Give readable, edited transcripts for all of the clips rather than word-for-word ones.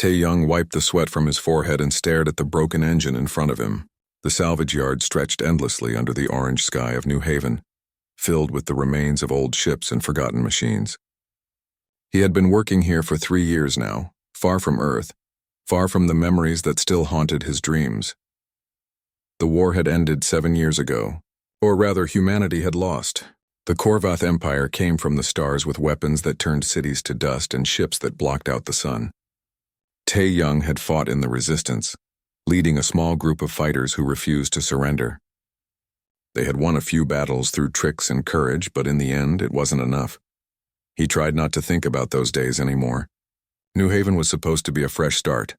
Tae-young wiped the sweat from his forehead and stared at the broken engine in front of him. The salvage yard stretched endlessly under the orange sky of New Haven, filled with the remains of old ships and forgotten machines. He had been working here for 3 years now, far from Earth, far from the memories that still haunted his dreams. The war had ended 7 years ago, or rather humanity had lost. The Korvath Empire came from the stars with weapons that turned cities to dust and ships that blocked out the sun. Tae-young had fought in the resistance, leading a small group of fighters who refused to surrender. They had won a few battles through tricks and courage, but in the end, it wasn't enough. He tried not to think about those days anymore. New Haven was supposed to be a fresh start,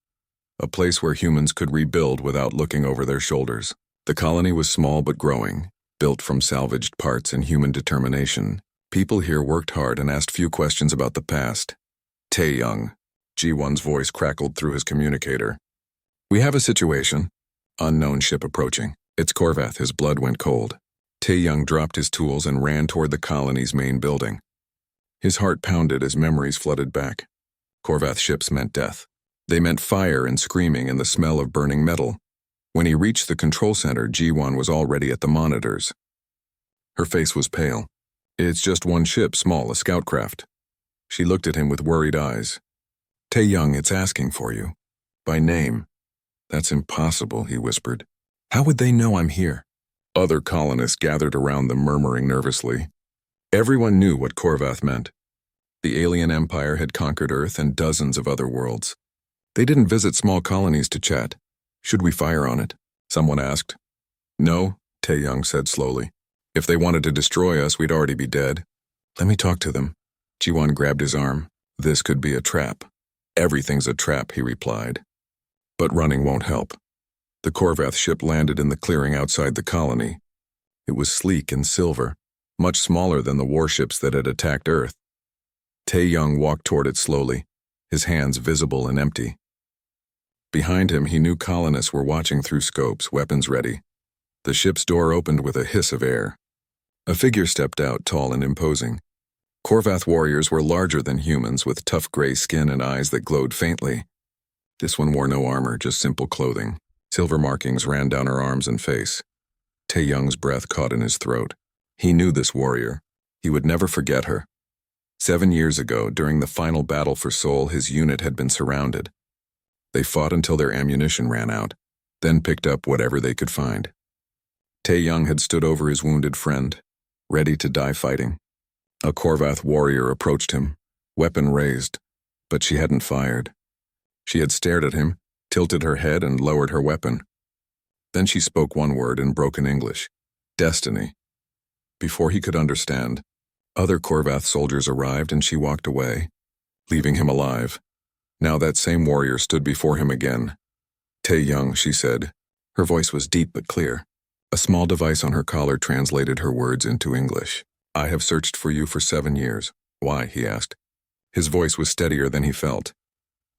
a place where humans could rebuild without looking over their shoulders. The colony was small but growing, built from salvaged parts and human determination. People here worked hard and asked few questions about the past. Tae-young, Ji-won's voice crackled through his communicator. "We have a situation. Unknown ship approaching. It's Korvath." His blood went cold. Tae-young dropped his tools and ran toward the colony's main building. His heart pounded as memories flooded back. Korvath ships meant death. They meant fire and screaming and the smell of burning metal. When he reached the control center, Ji-won was already at the monitors. Her face was pale. "It's just one ship, small, a scout craft." She looked at him with worried eyes. "Tae-young, it's asking for you. By name." "That's impossible," he whispered. "How would they know I'm here?" Other colonists gathered around them, murmuring nervously. Everyone knew what Korvath meant. The alien empire had conquered Earth and dozens of other worlds. They didn't visit small colonies to chat. "Should we fire on it?" someone asked. "No," Tae-young said slowly. "If they wanted to destroy us, we'd already be dead." "Let me talk to them." Ji-won grabbed his arm. "This could be a trap." "Everything's a trap," he replied. "But running won't help." The Korvath ship landed in the clearing outside the colony. It was sleek and silver, much smaller than the warships that had attacked Earth. Tae-young walked toward it slowly, his hands visible and empty. Behind him, he knew colonists were watching through scopes, weapons ready. The ship's door opened with a hiss of air. A figure stepped out, tall and imposing. Korvath warriors were larger than humans, with tough gray skin and eyes that glowed faintly. This one wore no armor, just simple clothing. Silver markings ran down her arms and face. Tae-young's breath caught in his throat. He knew this warrior. He would never forget her. 7 years ago, during the final battle for Seoul, his unit had been surrounded. They fought until their ammunition ran out, then picked up whatever they could find. Tae-young had stood over his wounded friend, ready to die fighting. A Korvath warrior approached him, weapon raised, but she hadn't fired. She had stared at him, tilted her head, and lowered her weapon. Then she spoke one word in broken English: "Destiny." Before he could understand, other Korvath soldiers arrived and she walked away, leaving him alive. Now that same warrior stood before him again. "Tae-young," she said. Her voice was deep but clear. A small device on her collar translated her words into English. "I have searched for you for 7 years. Why?" he asked. His voice was steadier than he felt.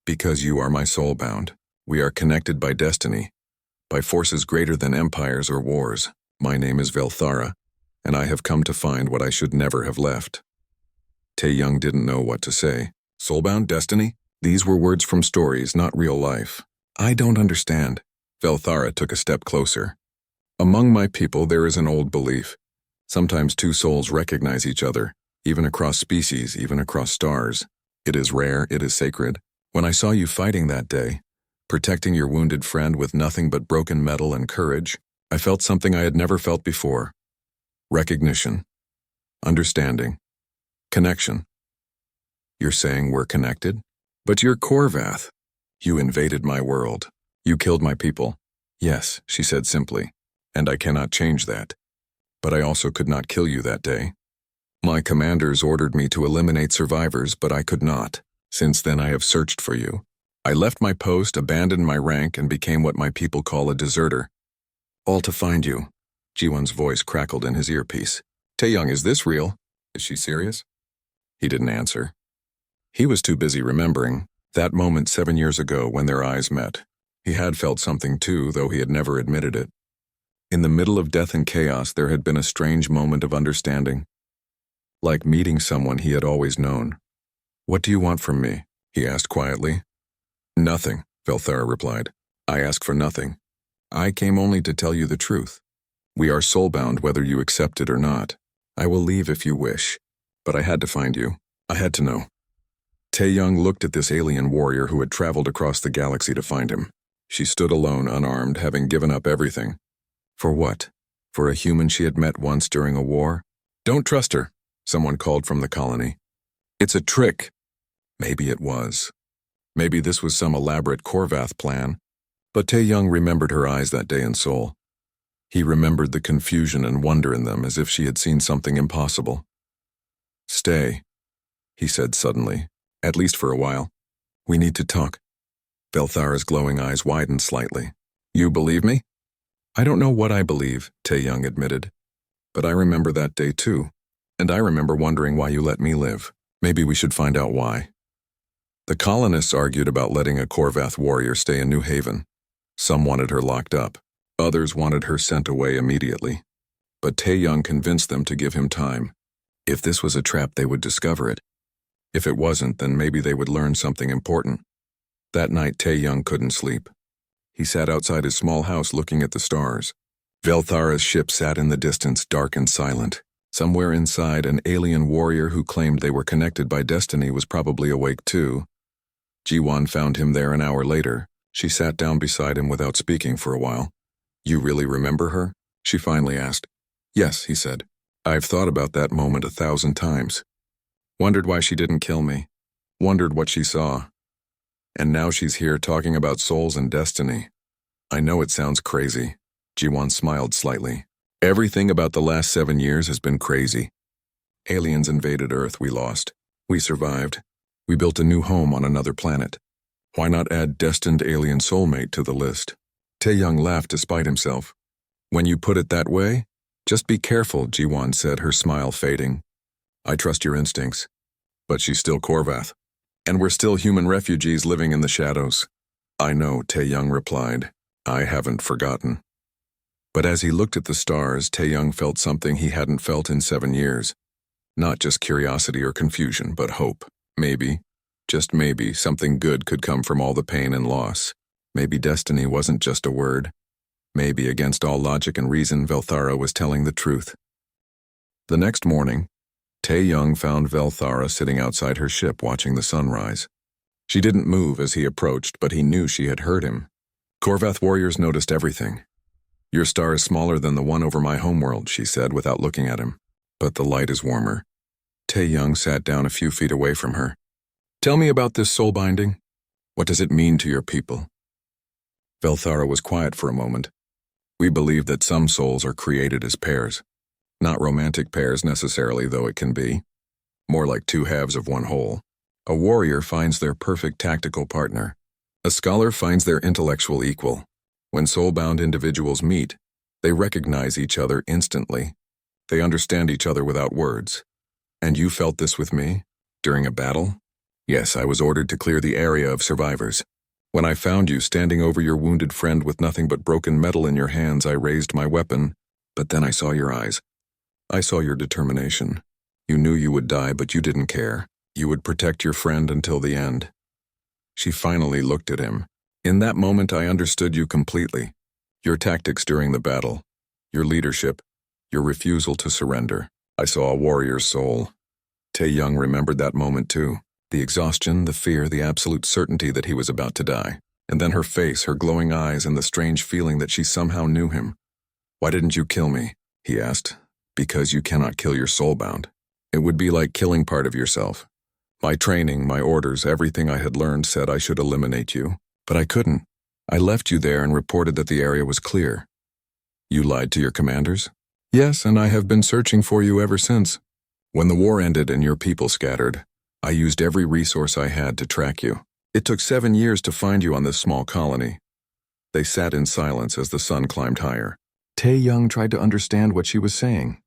"Because you are my soulbound. We are connected by destiny, by forces greater than empires or wars. My name is Velthara, and I have come to find what I should never have left." Tae-young didn't know what to say. Soulbound destiny? These were words from stories, not real life. "I don't understand." Velthara took a step closer. "Among my people there is an old belief. Sometimes two souls recognize each other, even across species, even across stars. It is rare, it is sacred. When I saw you fighting that day, protecting your wounded friend with nothing but broken metal and courage, I felt something I had never felt before. Recognition. Understanding. Connection." "You're saying we're connected?" "But you're Korvath. You invaded my world. You killed my people." "Yes," she said simply, "and I cannot change that. But I also could not kill you that day. My commanders ordered me to eliminate survivors, but I could not. Since then I have searched for you. I left my post, abandoned my rank, and became what my people call a deserter. All to find you." Ji-won's voice crackled in his earpiece. "Tae-young, is this real? Is she serious?" He didn't answer. He was too busy remembering that moment 7 years ago when their eyes met. He had felt something too, though he had never admitted it. In the middle of death and chaos, there had been a strange moment of understanding. Like meeting someone he had always known. "What do you want from me?" he asked quietly. Nothing, Velthara replied. I ask for nothing. I came only to tell you the truth. We are soulbound whether you accept it or not. I will leave if you wish. But I had to find you. I had to know. Tae-young looked at this alien warrior who had traveled across the galaxy to find him. She stood alone, unarmed, having given up everything. For what? For a human she had met once during a war? Don't trust her, someone called from the colony. It's a trick. Maybe it was. Maybe this was some elaborate Korvath plan. But Tae-young remembered her eyes that day in Seoul. He remembered the confusion and wonder in them as if she had seen something impossible. Stay, he said suddenly, at least for a while. We need to talk. Velthara's glowing eyes widened slightly. You believe me? I don't know what I believe, Tae-young admitted. But I remember that day too, and I remember wondering why you let me live. Maybe we should find out why. The colonists argued about letting a Korvath warrior stay in New Haven. Some wanted her locked up. Others wanted her sent away immediately. But Tae-young convinced them to give him time. If this was a trap, they would discover it. If it wasn't, then maybe they would learn something important. That night, Tae-young couldn't sleep. He sat outside his small house looking at the stars. Velthara's ship sat in the distance, dark and silent. Somewhere inside, an alien warrior who claimed they were connected by destiny was probably awake too. Ji-won found him there an hour later. She sat down beside him without speaking for a while. You really remember her? She finally asked. Yes, he said. I've thought about that moment 1,000 times. Wondered why she didn't kill me. Wondered what she saw. And now she's here talking about souls and destiny. I know it sounds crazy. Ji-won smiled slightly. Everything about the last 7 years has been crazy. Aliens invaded Earth, we lost. We survived. We built a new home on another planet. Why not add destined alien soulmate to the list? Tae-young laughed despite himself. When you put it that way, just be careful, Ji-won said, her smile fading. I trust your instincts. But she's still Korvath. And we're still human refugees living in the shadows. I know, Tae-young replied. I haven't forgotten. But as he looked at the stars, Tae-young felt something he hadn't felt in 7 years. Not just curiosity or confusion, but hope. Maybe, just maybe, something good could come from all the pain and loss. Maybe destiny wasn't just a word. Maybe, against all logic and reason, Velthara was telling the truth. The next morning, Tae-young found Velthara sitting outside her ship watching the sunrise. She didn't move as he approached, but he knew she had heard him. Korvath warriors noticed everything. Your star is smaller than the one over my homeworld, she said without looking at him. But the light is warmer. Tae-young sat down a few feet away from her. Tell me about this soul binding. What does it mean to your people? Velthara was quiet for a moment. We believe that some souls are created as pairs. Not romantic pairs necessarily, though it can be. More like two halves of one whole. A warrior finds their perfect tactical partner. A scholar finds their intellectual equal. When soul-bound individuals meet, they recognize each other instantly. They understand each other without words. And you felt this with me? During a battle? Yes, I was ordered to clear the area of survivors. When I found you standing over your wounded friend with nothing but broken metal in your hands, I raised my weapon, but then I saw your eyes. I saw your determination. You knew you would die, but you didn't care. You would protect your friend until the end. She finally looked at him. In that moment, I understood you completely. Your tactics during the battle, your leadership, your refusal to surrender. I saw a warrior's soul. Tae-young remembered that moment too. The exhaustion, the fear, the absolute certainty that he was about to die. And then her face, her glowing eyes, and the strange feeling that she somehow knew him. Why didn't you kill me? He asked. Because you cannot kill your soulbound. It would be like killing part of yourself. My training, my orders, everything I had learned said I should eliminate you. But I couldn't. I left you there and reported that the area was clear. You lied to your commanders? Yes, and I have been searching for you ever since. When the war ended and your people scattered, I used every resource I had to track you. It took 7 years to find you on this small colony. They sat in silence as the sun climbed higher. Tae-young tried to understand what she was saying.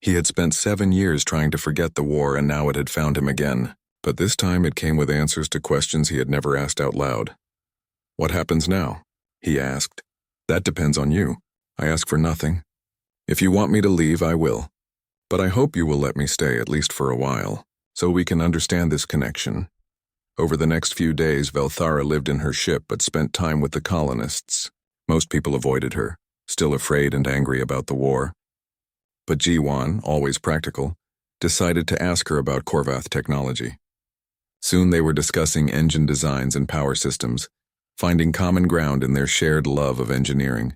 He had spent 7 years trying to forget the war, and now it had found him again. But this time it came with answers to questions he had never asked out loud. What happens now? He asked. That depends on you. I ask for nothing. If you want me to leave, I will. But I hope you will let me stay at least for a while, so we can understand this connection. Over the next few days, Velthara lived in her ship but spent time with the colonists. Most people avoided her, still afraid and angry about the war. But Jiwan, always practical, decided to ask her about Korvath technology. Soon they were discussing engine designs and power systems, finding common ground in their shared love of engineering.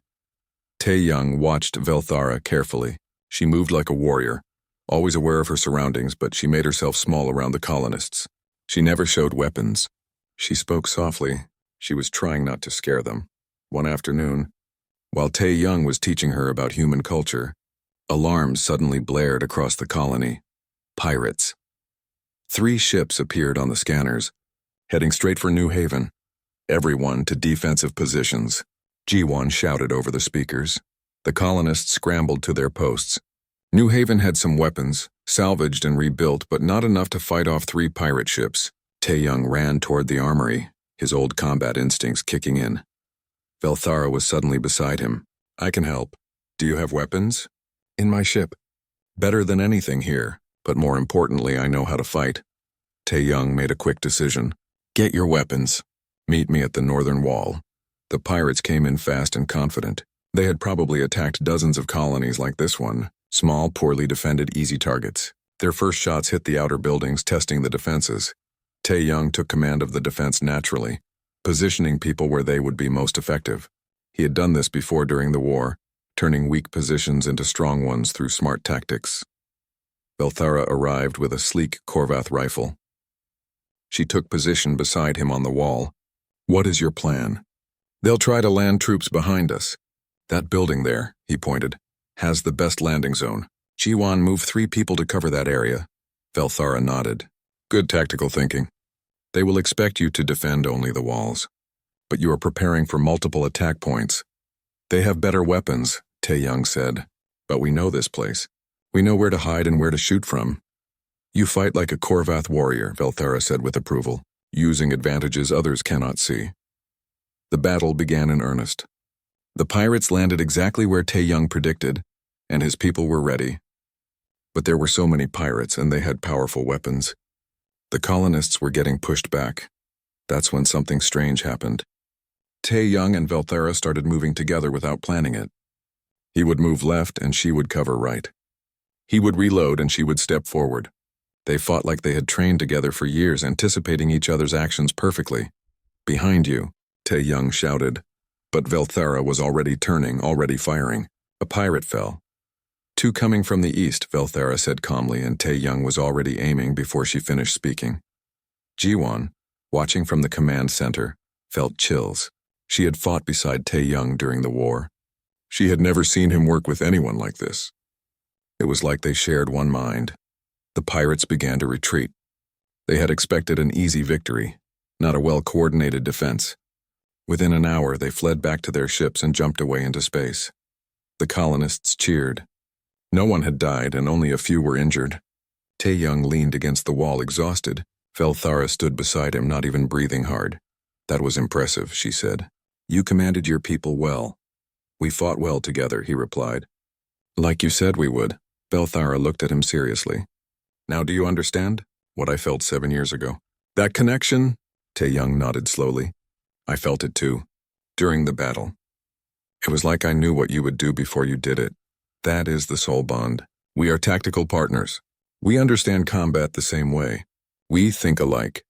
Tae-young watched Velthara carefully. She moved like a warrior, always aware of her surroundings, but she made herself small around the colonists. She never showed weapons. She spoke softly. She was trying not to scare them. One afternoon, while Tae-young was teaching her about human culture, alarms suddenly blared across the colony. Pirates. 3 ships appeared on the scanners, heading straight for New Haven. Everyone to defensive positions. Jiwan shouted over the speakers. The colonists scrambled to their posts. New Haven had some weapons, salvaged and rebuilt, but not enough to fight off 3 pirate ships. Tae-young ran toward the armory, his old combat instincts kicking in. Velthara was suddenly beside him. I can help. Do you have weapons? In my ship. Better than anything here, but more importantly, I know how to fight. Tae-young made a quick decision. Get your weapons. Meet me at the northern wall. The pirates came in fast and confident. They had probably attacked dozens of colonies like this one. Small, poorly defended, easy targets. Their first shots hit the outer buildings, testing the defenses. Tae-young took command of the defense naturally, positioning people where they would be most effective. He had done this before during the war, turning weak positions into strong ones through smart tactics. Velthara arrived with a sleek Korvath rifle. She took position beside him on the wall. What is your plan? They'll try to land troops behind us. That building there, he pointed, has the best landing zone. Jiwan moved 3 people to cover that area. Velthara nodded. Good tactical thinking. They will expect you to defend only the walls. But you are preparing for multiple attack points. They have better weapons, Tae-young said. But we know this place. We know where to hide and where to shoot from. You fight like a Korvath warrior, Velthara said with approval, using advantages others cannot see. The battle began in earnest. The pirates landed exactly where Tae-young predicted, and his people were ready. But there were so many pirates, and they had powerful weapons. The colonists were getting pushed back. That's when something strange happened. Tae-young and Velthara started moving together without planning it. He would move left, and she would cover right. He would reload, and she would step forward. They fought like they had trained together for years, anticipating each other's actions perfectly. Behind you, Tae-young shouted. But Velthara was already turning, already firing. A pirate fell. 2 coming from the east, Velthara said calmly, and Tae-young was already aiming before she finished speaking. Jiwan, watching from the command center, felt chills. She had fought beside Tae-young during the war. She had never seen him work with anyone like this. It was like they shared one mind. The pirates began to retreat. They had expected an easy victory, not a well-coordinated defense. Within an hour, they fled back to their ships and jumped away into space. The colonists cheered. No one had died, and only a few were injured. Tae-young leaned against the wall, exhausted. Velthara stood beside him, not even breathing hard. That was impressive, she said. You commanded your people well. We fought well together, he replied. Like you said we would. Velthara looked at him seriously. Now do you understand what I felt 7 years ago? That connection? Tae-young nodded slowly. I felt it too, during the battle. It was like I knew what you would do before you did it. That is the soul bond. We are tactical partners. We understand combat the same way. We think alike.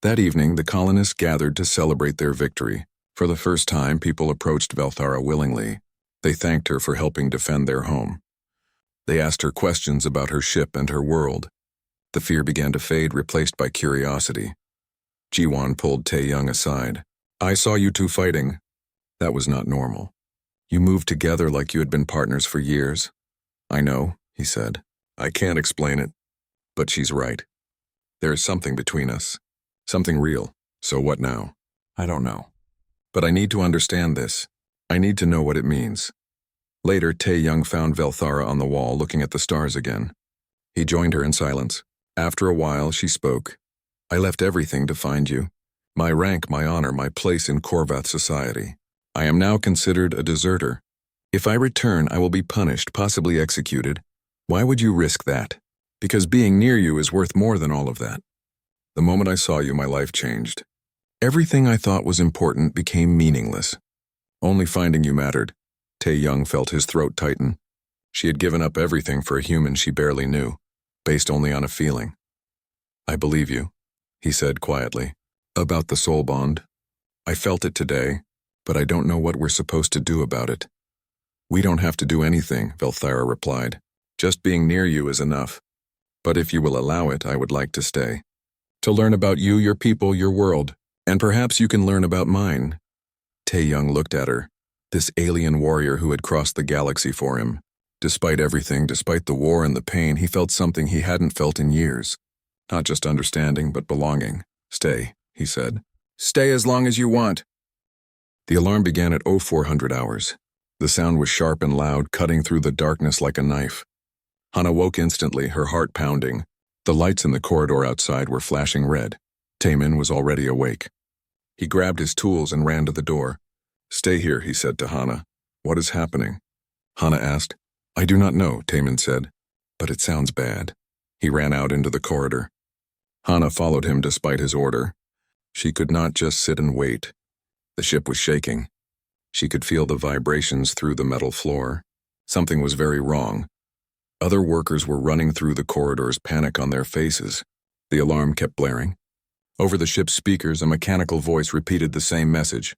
That evening, the colonists gathered to celebrate their victory. For the first time, people approached Velthara willingly. They thanked her for helping defend their home. They asked her questions about her ship and her world. The fear began to fade, replaced by curiosity. Jiwan pulled Tae-young aside. I saw you two fighting. That was not normal. You moved together like you had been partners for years. I know, he said. I can't explain it. But she's right. There is something between us. Something real. So what now? I don't know. But I need to understand this. I need to know what it means. Later, Tae-young found Velthara on the wall looking at the stars again. He joined her in silence. After a while, she spoke. I left everything to find you. My rank, my honor, my place in Korvath society. I am now considered a deserter. If I return, I will be punished, possibly executed. Why would you risk that? Because being near you is worth more than all of that. The moment I saw you, my life changed. Everything I thought was important became meaningless. Only finding you mattered. Tae-young felt his throat tighten. She had given up everything for a human she barely knew, based only on a feeling. I believe you, he said quietly. About the soul bond. I felt it today, but I don't know what we're supposed to do about it. We don't have to do anything, Velthara replied. Just being near you is enough. But if you will allow it, I would like to stay. To learn about you, your people, your world, and perhaps you can learn about mine. Tae-young looked at her, this alien warrior who had crossed the galaxy for him. Despite everything, despite the war and the pain, he felt something he hadn't felt in years. Not just understanding, but belonging. Stay, he said. Stay as long as you want. The alarm began at 0400 hours. The sound was sharp and loud, cutting through the darkness like a knife. Hana woke instantly, her heart pounding. The lights in the corridor outside were flashing red. Taemin was already awake. He grabbed his tools and ran to the door. Stay here, he said to Hana. What is happening? Hana asked. I do not know, Taemin said. But it sounds bad. He ran out into the corridor. Hana followed him despite his order. She could not just sit and wait. The ship was shaking. She could feel the vibrations through the metal floor. Something was very wrong. Other workers were running through the corridors, panic on their faces. The alarm kept blaring. Over the ship's speakers, a mechanical voice repeated the same message.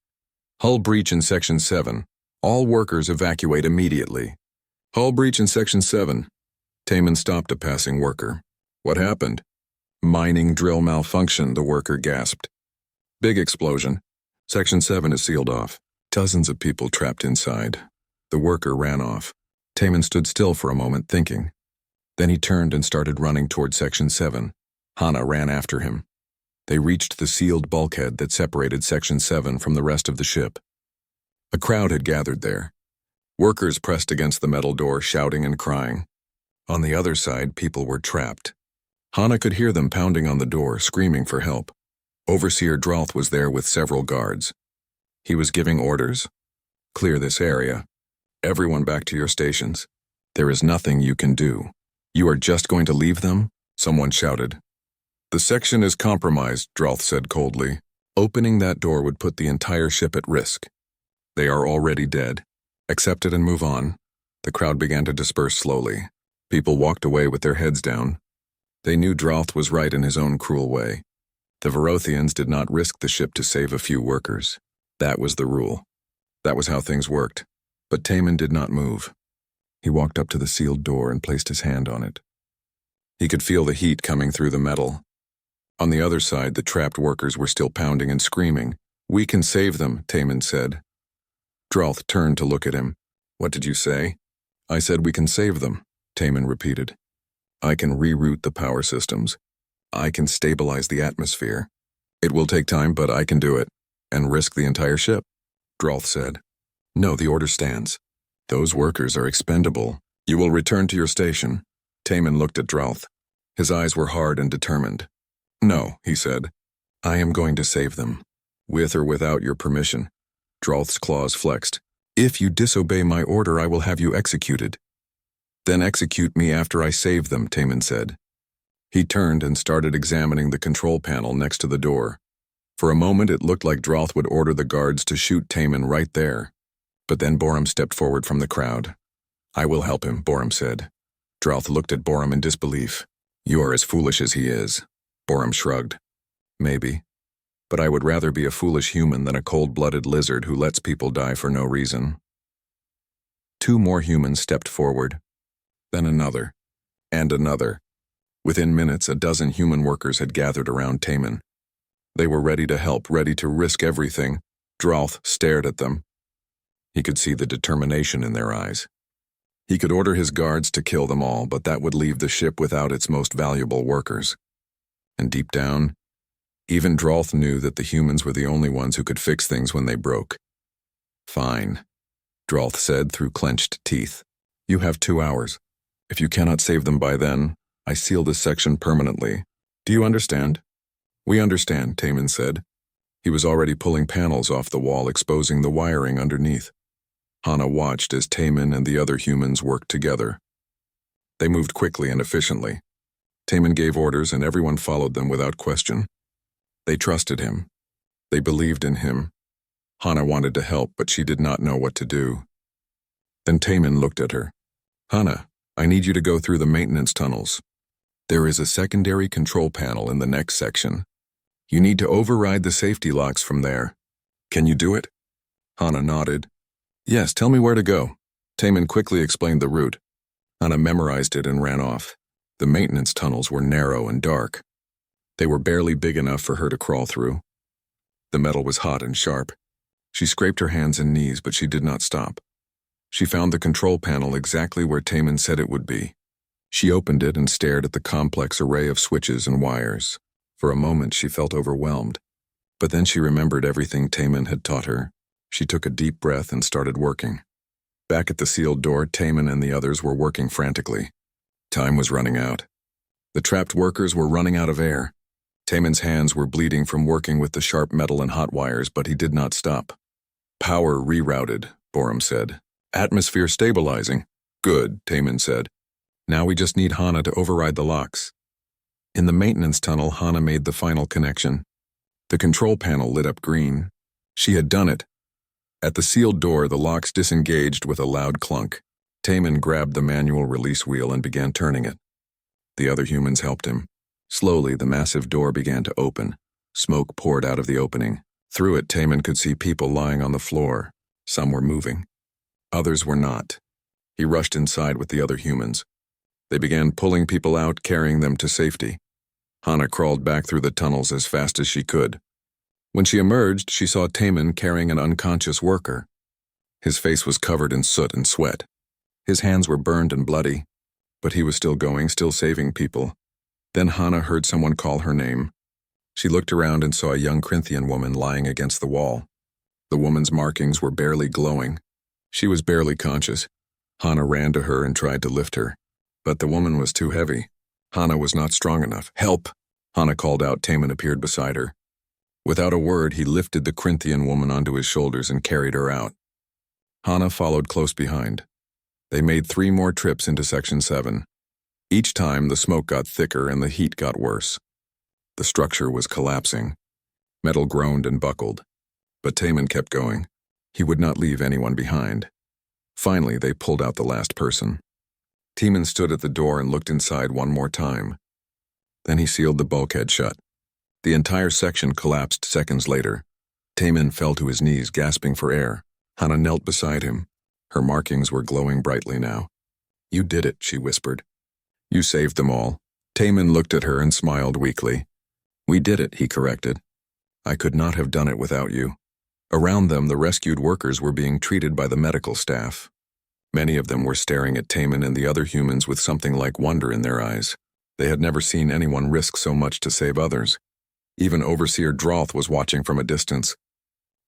Hull breach in Section 7. All workers evacuate immediately. Hull breach in Section 7. Taemin stopped a passing worker. What happened? Mining drill malfunction, the worker gasped. Big explosion. Section 7 is sealed off. Dozens of people trapped inside. The worker ran off. Taemin stood still for a moment, thinking. Then he turned and started running toward Section 7. Hana ran after him. They reached the sealed bulkhead that separated Section 7 from the rest of the ship. A crowd had gathered there. Workers pressed against the metal door, shouting and crying. On the other side, people were trapped. Hana could hear them pounding on the door, screaming for help. Overseer Drolth was there with several guards. He was giving orders. Clear this area. Everyone back to your stations. There is nothing you can do. You are just going to leave them? Someone shouted. The section is compromised, Drolth said coldly. Opening that door would put the entire ship at risk. They are already dead. Accept it and move on. The crowd began to disperse slowly. People walked away with their heads down. They knew Drolth was right in his own cruel way. The Verothians did not risk the ship to save a few workers. That was the rule. That was how things worked. But Taemin did not move. He walked up to the sealed door and placed his hand on it. He could feel the heat coming through the metal. On the other side, the trapped workers were still pounding and screaming. We can save them, Taemin said. Drolth turned to look at him. What did you say? I said we can save them, Taemin repeated. I can reroute the power systems. I can stabilize the atmosphere. It will take time, but I can do it. And risk the entire ship, Drolth said. No, the order stands. Those workers are expendable. You will return to your station. Taemin looked at Drolth. His eyes were hard and determined. No, he said. I am going to save them. With or without your permission. Drolth's claws flexed. If you disobey my order, I will have you executed. Then execute me after I save them, Taemin said. He turned and started examining the control panel next to the door. For a moment, it looked like Drolth would order the guards to shoot Taemin right there. But then Borum stepped forward from the crowd. I will help him, Borum said. Drolth looked at Borum in disbelief. You are as foolish as he is. Borum shrugged. Maybe. But I would rather be a foolish human than a cold-blooded lizard who lets people die for no reason. 2 more humans stepped forward. Then another. And another. Within minutes, a dozen human workers had gathered around Taemin. They were ready to help, ready to risk everything. Drolth stared at them. He could see the determination in their eyes. He could order his guards to kill them all, but that would leave the ship without its most valuable workers. And deep down, even Drolth knew that the humans were the only ones who could fix things when they broke. Fine, Drolth said through clenched teeth. You have 2 hours. If you cannot save them by then, I seal this section permanently. Do you understand? We understand, Taemin said. He was already pulling panels off the wall, exposing the wiring underneath. Hana watched as Taemin and the other humans worked together. They moved quickly and efficiently. Taman gave orders and everyone followed them without question. They trusted him. They believed in him. Hana wanted to help, but she did not know what to do. Then Taman looked at her. Hana, I need you to go through the maintenance tunnels. There is a secondary control panel in the next section. You need to override the safety locks from there. Can you do it? Hana nodded. Yes, tell me where to go. Taman quickly explained the route. Hana memorized it and ran off. The maintenance tunnels were narrow and dark. They were barely big enough for her to crawl through. The metal was hot and sharp. She scraped her hands and knees, but she did not stop. She found the control panel exactly where Taman said it would be. She opened it and stared at the complex array of switches and wires. For a moment, she felt overwhelmed. But then she remembered everything Taman had taught her. She took a deep breath and started working. Back at the sealed door, Taman and the others were working frantically. Time was running out. The trapped workers were running out of air. Taman's hands were bleeding from working with the sharp metal and hot wires, but he did not stop. Power rerouted, Borum said. Atmosphere stabilizing. Good, Taman said. Now we just need Hana to override the locks. In the maintenance tunnel, Hana made the final connection. The control panel lit up green. She had done it. At the sealed door, the locks disengaged with a loud clunk. Taman grabbed the manual release wheel and began turning it. The other humans helped him. Slowly, the massive door began to open. Smoke poured out of the opening. Through it, Taman could see people lying on the floor. Some were moving. Others were not. He rushed inside with the other humans. They began pulling people out, carrying them to safety. Hana crawled back through the tunnels as fast as she could. When she emerged, she saw Taman carrying an unconscious worker. His face was covered in soot and sweat. His hands were burned and bloody, but he was still going, still saving people. Then Hana heard someone call her name. She looked around and saw a young Corinthian woman lying against the wall. The woman's markings were barely glowing. She was barely conscious. Hana ran to her and tried to lift her, but the woman was too heavy. Hana was not strong enough. Help! Hana called out. Taman appeared beside her. Without a word, he lifted the Corinthian woman onto his shoulders and carried her out. Hana followed close behind. They made 3 more trips into Section 7. Each time, the smoke got thicker and the heat got worse. The structure was collapsing. Metal groaned and buckled. But Taman kept going. He would not leave anyone behind. Finally, they pulled out the last person. Taman stood at the door and looked inside one more time. Then he sealed the bulkhead shut. The entire section collapsed seconds later. Taman fell to his knees, gasping for air. Hana knelt beside him. Her markings were glowing brightly now. You did it, she whispered. You saved them all. Taman looked at her and smiled weakly. We did it, he corrected. I could not have done it without you. Around them, the rescued workers were being treated by the medical staff. Many of them were staring at Taman and the other humans with something like wonder in their eyes. They had never seen anyone risk so much to save others. Even Overseer Droth was watching from a distance.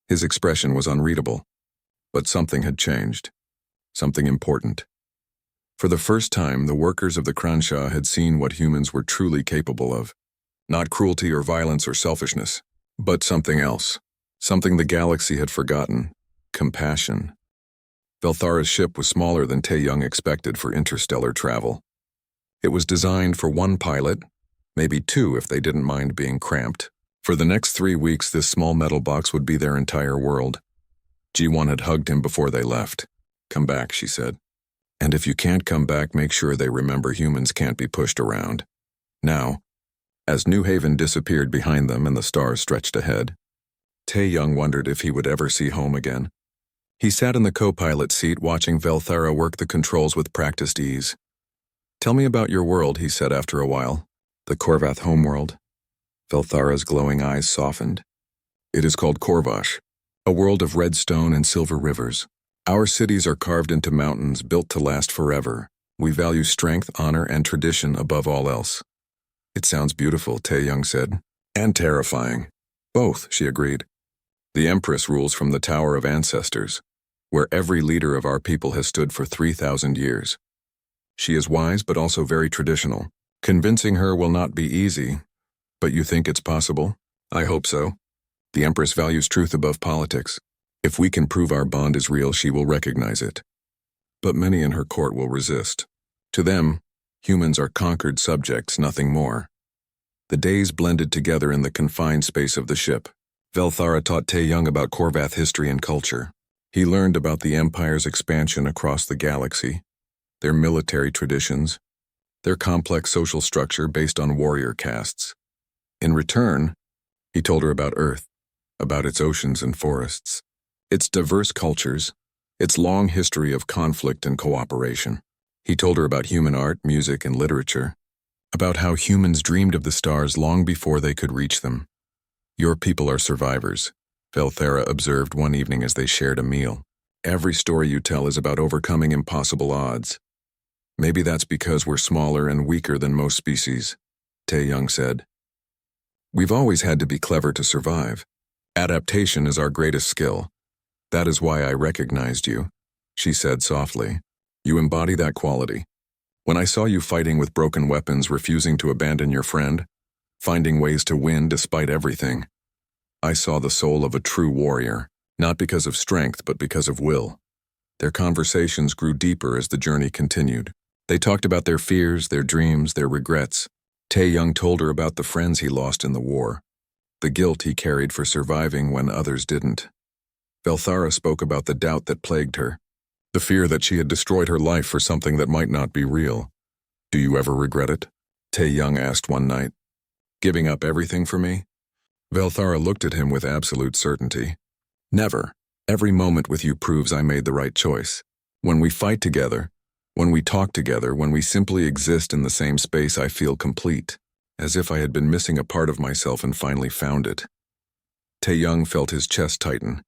His expression was unreadable. But something had changed. Something important. For the first time, the workers of the Kransha had seen what humans were truly capable of. Not cruelty or violence or selfishness, but something else. Something the galaxy had forgotten. Compassion. Velthara's ship was smaller than Taeyong expected for interstellar travel. It was designed for 1 pilot, maybe 2 if they didn't mind being cramped. For the next 3 weeks, this small metal box would be their entire world. G1 had hugged him before they left. Come back, she said. And if you can't come back, make sure they remember humans can't be pushed around. Now, as New Haven disappeared behind them and the stars stretched ahead, Taeyong wondered if he would ever see home again. He sat in the co-pilot seat watching Velthara work the controls with practiced ease. Tell me about your world, he said after a while. The Korvath homeworld. Velthara's glowing eyes softened. It is called Korvash, a world of red stone and silver rivers. Our cities are carved into mountains built to last forever. We value strength, honor, and tradition above all else. It sounds beautiful, Taeyong said. And terrifying. Both, she agreed. The Empress rules from the Tower of Ancestors, where every leader of our people has stood for 3,000 years. She is wise but also very traditional. Convincing her will not be easy, but you think it's possible? I hope so. The Empress values truth above politics. If we can prove our bond is real, she will recognize it. But many in her court will resist. To them, Humans are conquered subjects, nothing more. The days blended together in the confined space of the ship. Velthara taught Tae-Young about Korvath history and culture. He learned about the Empire's expansion across the galaxy, their military traditions, their complex social structure based on warrior castes. In return, he told her about Earth, about its oceans and forests, its diverse cultures, its long history of conflict and cooperation. He told her about human art, music, and literature, about how humans dreamed of the stars long before they could reach them. Your people are survivors, Velthara observed one evening as they shared a meal. Every story you tell is about overcoming impossible odds. Maybe that's because we're smaller and weaker than most species, Tae-Young said. We've always had to be clever to survive. Adaptation is our greatest skill. That is why I recognized you, she said softly. You embody that quality. When I saw you fighting with broken weapons, refusing to abandon your friend, finding ways to win despite everything, I saw the soul of a true warrior, not because of strength but because of will. Their conversations grew deeper as the journey continued. They talked about their fears, their dreams, their regrets. Tae-Young told her about the friends he lost in the war, the guilt he carried for surviving when others didn't. Velthara spoke about the doubt that plagued her, the fear that she had destroyed her life for something that might not be real. Do you ever regret it? Tae-Young asked one night. Giving up everything for me? Velthara looked at him with absolute certainty. Never. Every moment with you proves I made the right choice. When we fight together, when we talk together, when we simply exist in the same space, I feel complete, as if I had been missing a part of myself and finally found it. Tae-Young felt his chest tighten.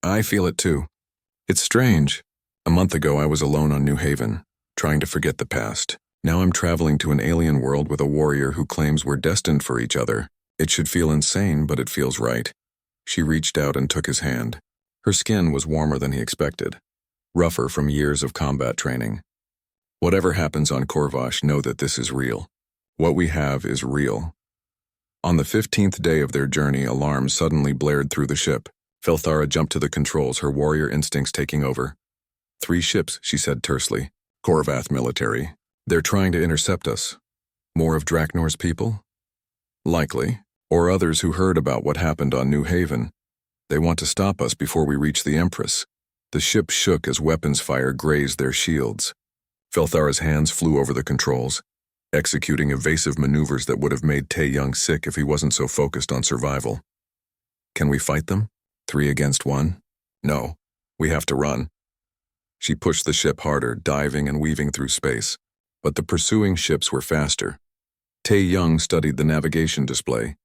I feel it too. It's strange. A month ago I was alone on New Haven, trying to forget the past. Now I'm traveling to an alien world with a warrior who claims we're destined for each other. It should feel insane, but it feels right. She reached out and took his hand. Her skin was warmer than he expected, rougher from years of combat training. Whatever happens on Korvash, know that this is real. What we have is real. On the 15th day of their journey, alarms suddenly blared through the ship. Velthara jumped to the controls, her warrior instincts taking over. 3 ships, she said tersely. Korvath military. They're trying to intercept us. More of Draknor's people? Likely. Or others who heard about what happened on New Haven. They want to stop us before we reach the Empress. The ship shook as weapons fire grazed their shields. Velthara's hands flew over the controls, executing evasive maneuvers that would have made Tae-Young sick if he wasn't so focused on survival. Can we fight them? 3 against 1? No. We have to run. She pushed the ship harder, diving and weaving through space. But the pursuing ships were faster. Tae-Young studied the navigation display.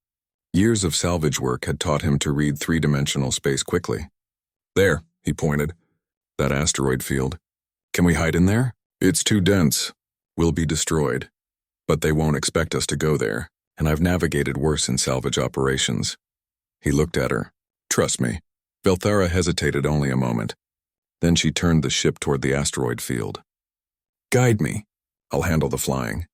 Years of salvage work had taught him to read 3-dimensional space quickly. There, he pointed. That asteroid field. Can we hide in there? It's too dense. We'll be destroyed. But they won't expect us to go there, and I've navigated worse in salvage operations. He looked at her. Trust me. Velthara hesitated only a moment. Then she turned the ship toward the asteroid field. Guide me. I'll handle the flying.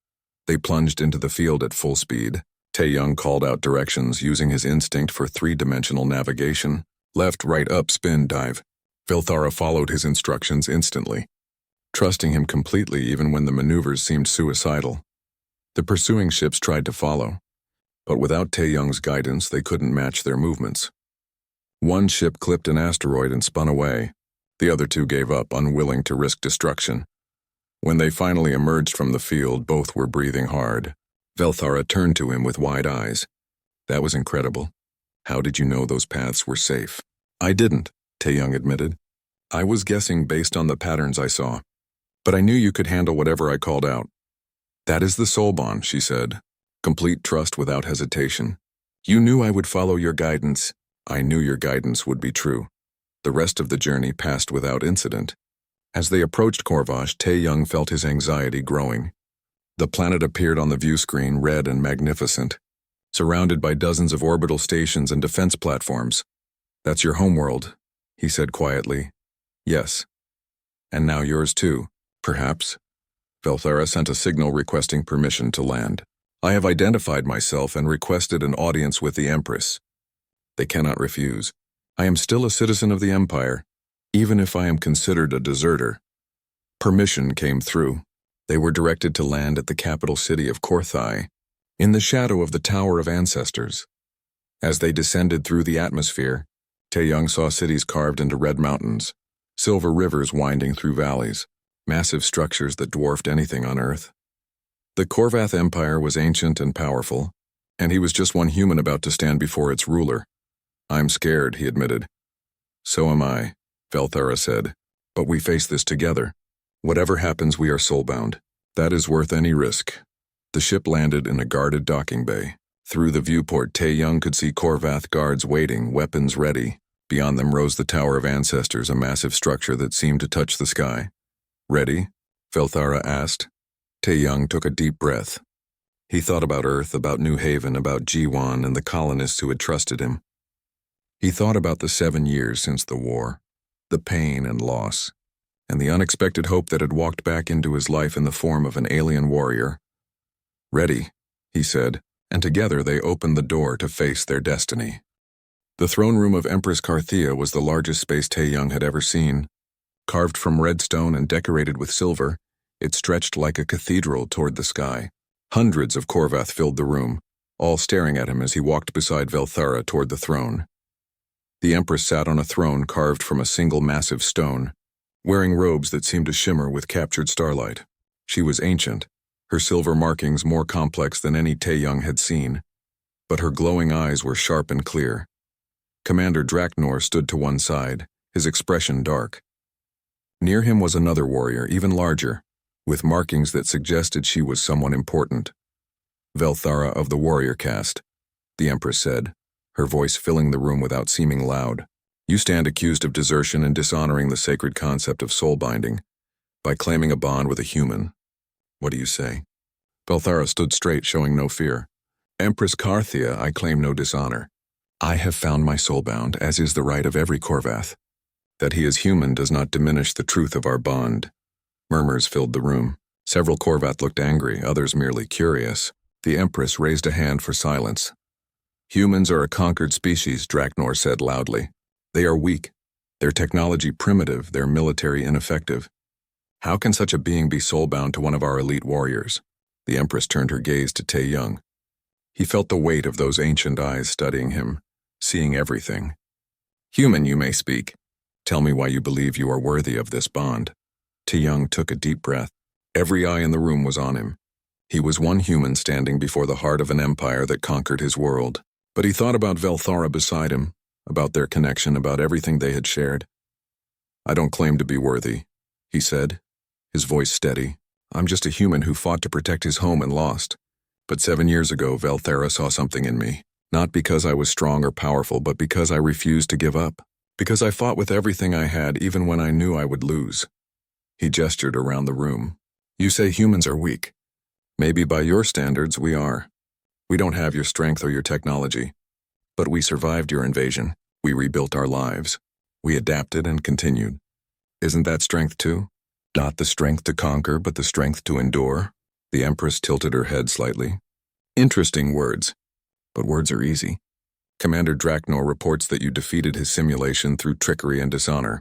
They plunged into the field at full speed. Tae-Young called out directions using his instinct for 3-dimensional navigation. Left, right, up, spin, dive. Velthara followed his instructions instantly, trusting him completely even when the maneuvers seemed suicidal. The pursuing ships tried to follow, but without Tae-Young's guidance they couldn't match their movements. One ship clipped an asteroid and spun away. The other 2 gave up, unwilling to risk destruction. When they finally emerged from the field, both were breathing hard. Velthara turned to him with wide eyes. That was incredible. How did you know those paths were safe? I didn't, Tae-Young admitted. I was guessing based on the patterns I saw. But I knew you could handle whatever I called out. That is the soul bond, she said. Complete trust without hesitation. You knew I would follow your guidance. I knew your guidance would be true. The rest of the journey passed without incident. As they approached Korvash, Tae-Young felt his anxiety growing. The planet appeared on the view screen, red and magnificent, surrounded by dozens of orbital stations and defense platforms. That's your homeworld, he said quietly. Yes. And now yours too, perhaps. Velthara sent a signal requesting permission to land. I have identified myself and requested an audience with the Empress. They cannot refuse. I am still a citizen of the Empire, even if I am considered a deserter. Permission came through. They were directed to land at the capital city of Korthai, in the shadow of the Tower of Ancestors. As they descended through the atmosphere, Tae-young saw cities carved into red mountains, silver rivers winding through valleys, massive structures that dwarfed anything on Earth. The Korvath Empire was ancient and powerful, and he was just one human about to stand before its ruler. "I'm scared," he admitted. "So am I," Velthara said, "but we face this together. Whatever happens, we are soulbound. That is worth any risk." The ship landed in a guarded docking bay. Through the viewport, Tae-young could see Korvath guards waiting, weapons ready. Beyond them rose the Tower of Ancestors, a massive structure that seemed to touch the sky. "Ready?" Velthara asked. Tae-young took a deep breath. He thought about Earth, about New Haven, about Jiwan and the colonists who had trusted him. He thought about the 7 years since the war, the pain and loss, and the unexpected hope that had walked back into his life in the form of an alien warrior. "Ready," he said, and together they opened the door to face their destiny. The throne room of Empress Carthea was the largest space Tae-young had ever seen. Carved from red stone and decorated with silver, it stretched like a cathedral toward the sky. Hundreds of Korvath filled the room, all staring at him as he walked beside Velthara toward the throne. The Empress sat on a throne carved from a single massive stone, wearing robes that seemed to shimmer with captured starlight. She was ancient, her silver markings more complex than any Tae-young had seen, but her glowing eyes were sharp and clear. Commander Draknor stood to one side, his expression dark. Near him was another warrior, even larger, with markings that suggested she was someone important. "Velthara of the warrior caste," the Empress said, her voice filling the room without seeming loud. "You stand accused of desertion and dishonoring the sacred concept of soul binding by claiming a bond with a human. What do you say?" Velthara stood straight, showing no fear. "Empress Carthea, I claim no dishonor. I have found my soulbound, as is the right of every Korvath. That he is human does not diminish the truth of our bond." Murmurs filled the room. Several Korvath looked angry, others merely curious. The Empress raised a hand for silence. "Humans are a conquered species," Draknor said loudly. "They are weak, their technology primitive, their military ineffective. How can such a being be soulbound to one of our elite warriors?" The Empress turned her gaze to Tae-young. He felt the weight of those ancient eyes studying him, seeing everything. "Human, you may speak. Tell me why you believe you are worthy of this bond." Tae-young took a deep breath. Every eye in the room was on him. He was one human standing before the heart of an empire that conquered his world. But he thought about Velthara beside him, about their connection, about everything they had shared. "I don't claim to be worthy," he said, his voice steady. "I'm just a human who fought to protect his home and lost. But 7 years ago, Velthara saw something in me. Not because I was strong or powerful, but because I refused to give up. Because I fought with everything I had, even when I knew I would lose." He gestured around the room. "You say humans are weak. Maybe by your standards we are. We don't have your strength or your technology. But we survived your invasion. We rebuilt our lives. We adapted and continued. Isn't that strength too? Not the strength to conquer, but the strength to endure?" The Empress tilted her head slightly. "Interesting words. But words are easy. Commander Draknor reports that you defeated his simulation through trickery and dishonor."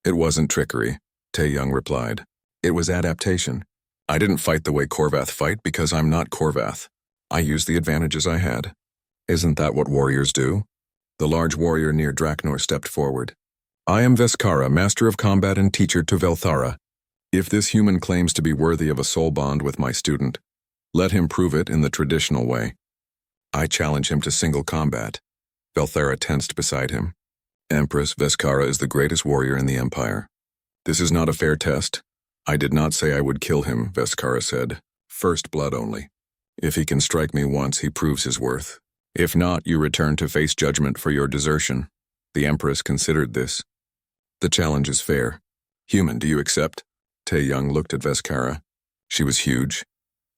"It wasn't trickery," Tae-young replied. "It was adaptation. I didn't fight the way Korvath fight because I'm not Korvath. I used the advantages I had. Isn't that what warriors do?" The large warrior near Draknor stepped forward. "I am Veskara, master of combat and teacher to Velthara. If this human claims to be worthy of a soul bond with my student, let him prove it in the traditional way. I challenge him to single combat." Velthara tensed beside him. "Empress, Veskara is the greatest warrior in the Empire. This is not a fair test. I did not say I would kill him," Veskara said. "First blood only. If he can strike me once, he proves his worth. If not, you return to face judgment for your desertion." The Empress considered this. "The challenge is fair. Human, do you accept?" Tae-young looked at Veskara. She was huge,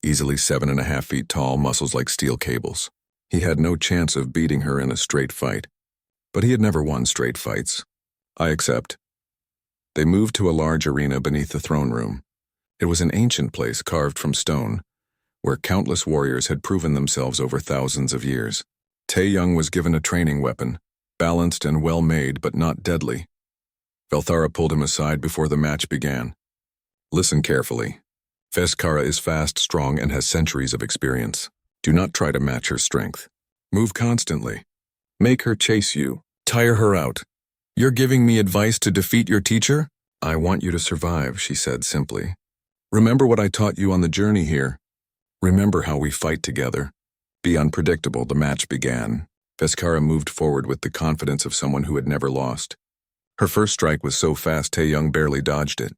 easily 7.5 feet tall, muscles like steel cables. He had no chance of beating her in a straight fight. But he had never won straight fights. "I accept." They moved to a large arena beneath the throne room. It was an ancient place carved from stone, where countless warriors had proven themselves over thousands of years. Tae-young was given a training weapon, balanced and well-made but not deadly. Velthara pulled him aside before the match began. "Listen carefully. Veskara is fast, strong, and has centuries of experience. Do not try to match her strength. Move constantly. Make her chase you. Tire her out. You're giving me advice to defeat your teacher? I want you to survive, she said simply. Remember what I taught you on the journey here. Remember how we fight together. Be unpredictable. The match began. Veskara moved forward with the confidence of someone who had never lost. Her first strike was so fast Tae-young barely dodged it.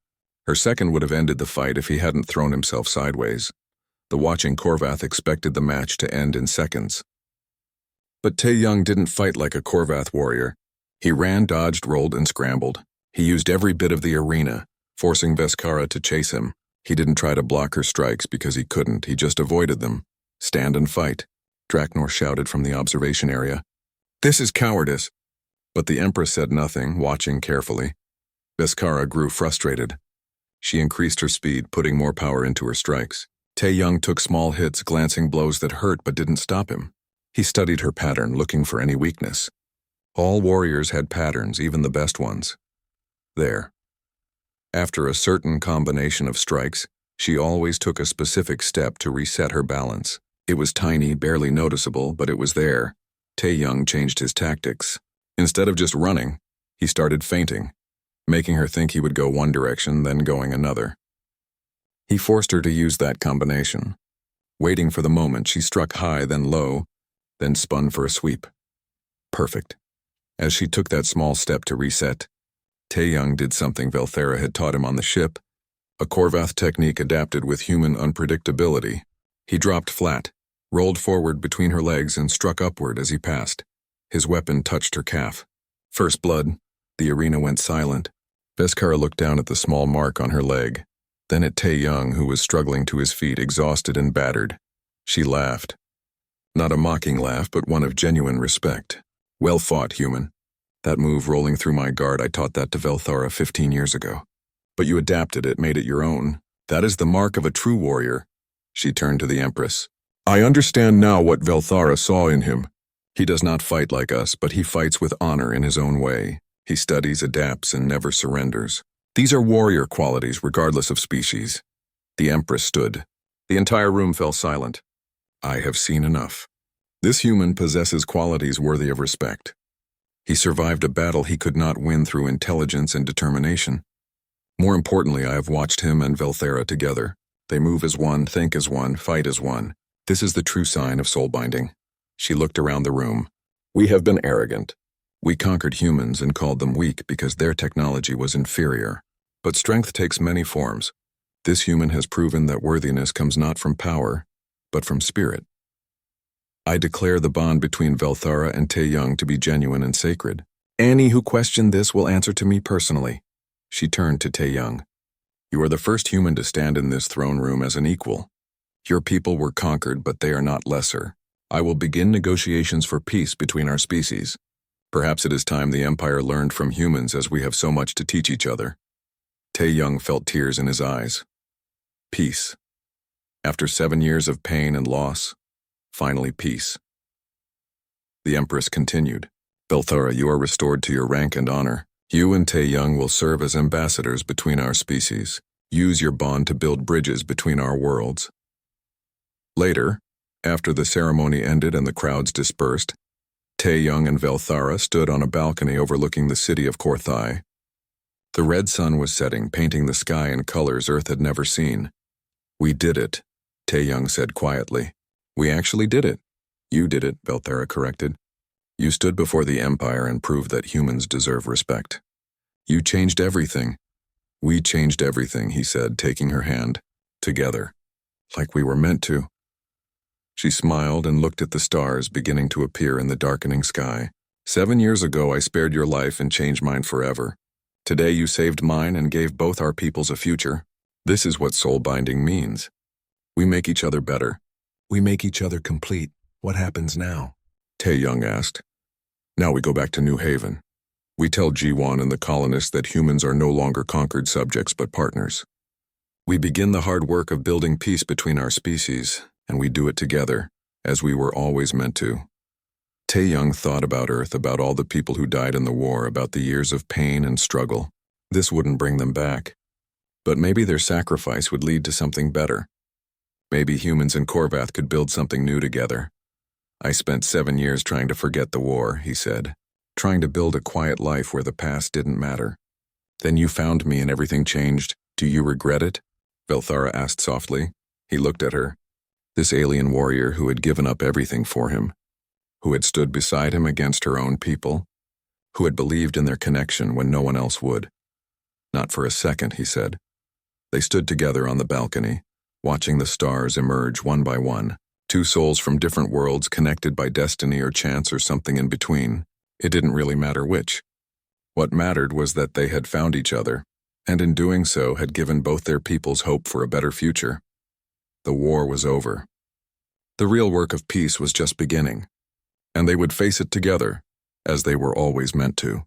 Her second would have ended the fight if he hadn't thrown himself sideways. The watching Korvath expected the match to end in seconds. But Tae-young didn't fight like a Korvath warrior. He ran, dodged, rolled, and scrambled. He used every bit of the arena, forcing Veskara to chase him. He didn't try to block her strikes because he couldn't. He just avoided them. Stand and fight, Draknor shouted from the observation area. This is cowardice. But the Empress said nothing, watching carefully. Veskara grew frustrated. She increased her speed, putting more power into her strikes. Tae-young took small hits, glancing blows that hurt but didn't stop him. He studied her pattern, looking for any weakness. All warriors had patterns, even the best ones. There. After a certain combination of strikes, she always took a specific step to reset her balance. It was tiny, barely noticeable, but it was there. Tae-young changed his tactics. Instead of just running, he started feinting, making her think he would go one direction, then going another. He forced her to use that combination. Waiting for the moment, she struck high, then low, then spun for a sweep. Perfect. As she took that small step to reset, Tae-young did something Velthera had taught him on the ship, a Korvath technique adapted with human unpredictability. He dropped flat, rolled forward between her legs, and struck upward as he passed. His weapon touched her calf. First blood. The arena went silent. Veskara looked down at the small mark on her leg, then at Tae-young, who was struggling to his feet, exhausted and battered. She laughed. Not a mocking laugh, but one of genuine respect. Well fought, human. That move rolling through my guard, I taught that to Velthara 15 years ago. But you adapted it, made it your own. That is the mark of a true warrior. She turned to the Empress. I understand now what Velthara saw in him. He does not fight like us, but he fights with honor in his own way. He studies, adapts, and never surrenders. These are warrior qualities, regardless of species. The Empress stood. The entire room fell silent. I have seen enough. This human possesses qualities worthy of respect. He survived a battle he could not win through intelligence and determination. More importantly, I have watched him and Velthera together. They move as one, think as one, fight as one. This is the true sign of soul binding. She looked around the room. We have been arrogant. We conquered humans and called them weak because their technology was inferior. But strength takes many forms. This human has proven that worthiness comes not from power, but from spirit. I declare the bond between Velthara and Tae-young to be genuine and sacred. Any who question this will answer to me personally. She turned to Tae-young. You are the first human to stand in this throne room as an equal. Your people were conquered, but they are not lesser. I will begin negotiations for peace between our species. Perhaps it is time the Empire learned from humans, as we have so much to teach each other. Tae-young felt tears in his eyes. Peace. After 7 years of pain and loss, finally peace. The Empress continued. Velthara, you are restored to your rank and honor. You and Tae-young will serve as ambassadors between our species. Use your bond to build bridges between our worlds. Later, after the ceremony ended and the crowds dispersed, Tae-young and Velthara stood on a balcony overlooking the city of Korthai. The red sun was setting, painting the sky in colors Earth had never seen. We did it, Tae-young said quietly. We actually did it. You did it, Velthara corrected. You stood before the Empire and proved that humans deserve respect. You changed everything. We changed everything, he said, taking her hand. Together. Like we were meant to. She smiled and looked at the stars beginning to appear in the darkening sky. 7 years ago I spared your life and changed mine forever. Today you saved mine and gave both our peoples a future. This is what soul binding means. We make each other better. We make each other complete. What happens now? Tae-young asked. Now we go back to New Haven. We tell Ji-won and the colonists that humans are no longer conquered subjects but partners. We begin the hard work of building peace between our species, and we do it together, as we were always meant to. Tae-young thought about Earth, about all the people who died in the war, about the years of pain and struggle. This wouldn't bring them back. But maybe their sacrifice would lead to something better. Maybe humans and Korvath could build something new together. I spent 7 years trying to forget the war, he said, trying to build a quiet life where the past didn't matter. Then you found me and everything changed. Do you regret it? Velthara asked softly. He looked at her. This alien warrior who had given up everything for him, who had stood beside him against her own people, who had believed in their connection when no one else would. Not for a second, he said. They stood together on the balcony, watching the stars emerge one by one, two souls from different worlds connected by destiny or chance or something in between. It didn't really matter which. What mattered was that they had found each other, and in doing so had given both their peoples hope for a better future. The war was over. The real work of peace was just beginning, and they would face it together, as they were always meant to.